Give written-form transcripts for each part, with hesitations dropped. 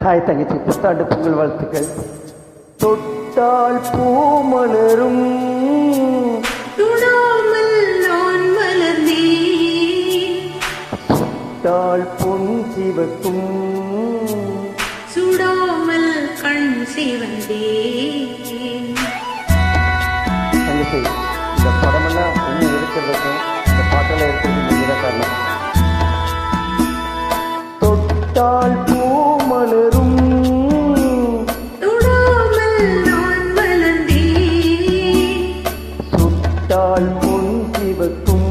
Hi தங்கச்சி, புத்தாண்டு பொங்கல் வாழ்த்துக்கள். தொட்டால் பூ மலரும், தொடாமல் நான் மலர்ந்தேன். தொட்டால் பொன் சிவக்கும், சுடாமல் கண் சிவந்தேன். தங்கச்சி, இந்த படமெல்லாம் இன்னும் இருக்கிறதுக்கும் இந்த பாட்டெல்லாம் இருக்கிறது நீங்கதான் காரணம். தொட்டால் பூ மலரும், தொடாமல் நான் மலர்ந்தேன். சுட்டால் பொன் சிவக்கும்,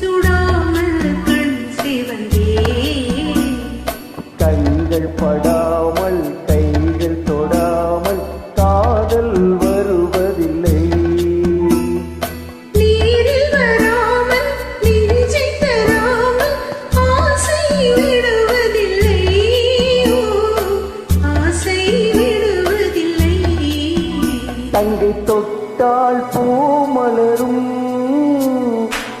சுடாமல் கண் சிவந்தேன். கண்கள் படாமல் கைகள் தொடாமல் காதல் வருவதில்லை. நீரில் வராமல் நெஞ்சை தராமல் ஆசை விடுவதில்லை. ஆசை விடுவதில்லை. தங்கை தொட்டால் பூ மலரும்,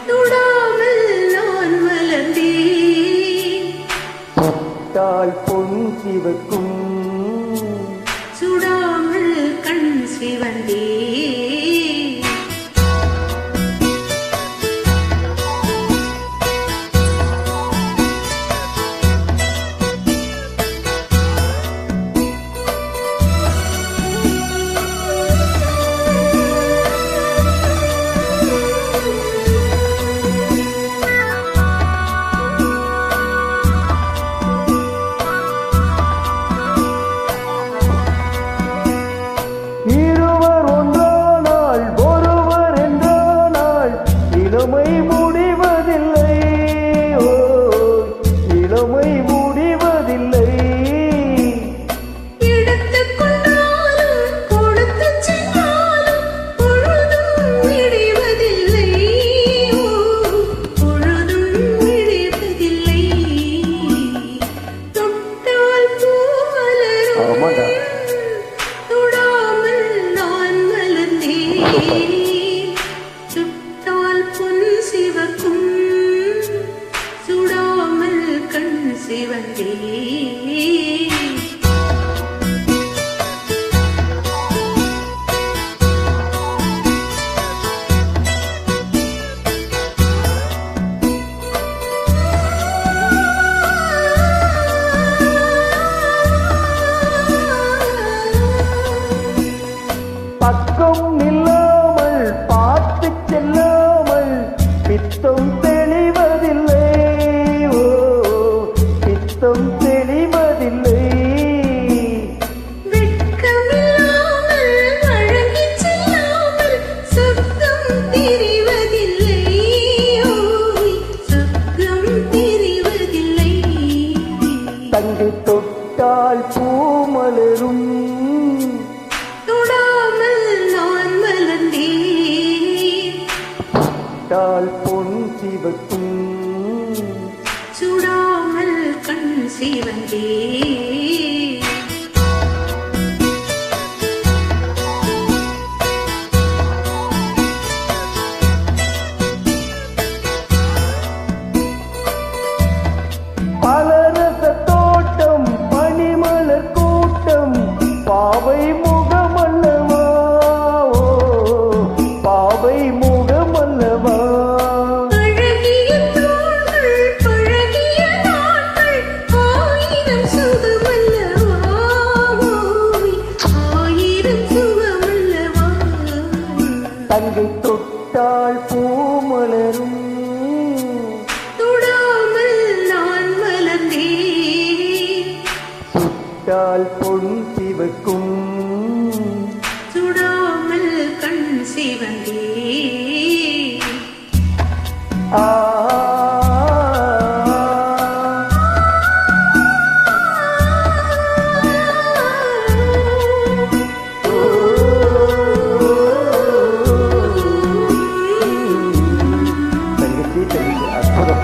தொடாமல் நான் மலர்ந்தேன். தொட்டால் பொன் சிவக்கும், சுடாமல் கண் சிவந்தேன். இருவர் ஒன்றானால் ஒருவர் என்றானால் இளமை முடிவதில்லை. ஓ, இளமை முடிவதில்லை. எடுத்துக் கொண்டாலும் கொடுத்துச் சென்றாலும் பொழுதும் விடிவதில்லை. பொழுதும் விடிவதில்லை. தொட்டால் பூ மலரும், ஆமாடா. தொடாமல் நான் மலர்ந்தேன். சுட்டால் பொன் சிவக்கும், சுடாமல் கண் சிவந்தேன். பக்கம் நில்லாமல் பார்த்து செல்லாமல் பித்தம் தெளிவதில்லை. ஓ, பித்தம் தெளிவதில்லை. வெட்கமில்லாமல் வழங்கிச் செல்லாமல் சுத்தம் தெரிவதில்லை. ஓய், சுத்தம் தெரிவதில்லை. தங்கை தொட்டால் பூ மலரும், தொடாமல் நான் மலர்ந்தேன். தொட்டால் பொன் சிவக்கும், சுடாமல் கண் சிவந்தேன். பலரச தோட்டம் பனிமலர் கூட்டம் பாவை முகமல்லவா. ஓ, பாவை முகமல்லவா. அழகிய தோள்கள் பழகிய நாட்கள் ஆயிரம் சுகமல்லவா. ஓய், ஆயிரம் சுகமல்லவா. தங்கை தொட்டால் பூ மலரும், தொடாமல் நான் மலர்ந்தேன். சுட்டால் பொன் சிவக்கும், சுடாமல் கண் சிவந்தேன். ஆ. தங்கச்சி தங்கச்சி அற்புதம்.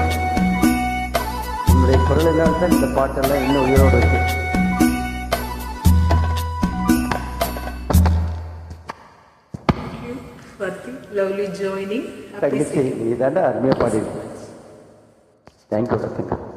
உங்களுடைய குரல் எல்லாம் தான் இந்த பாட்டெல்லாம் இன்னும் உயிரோடு இருக்கு. For the lovely joining. தங்கச்சி நீ தாண்டா அருமையாக பாடியிருக்க. தேங்க்யூ.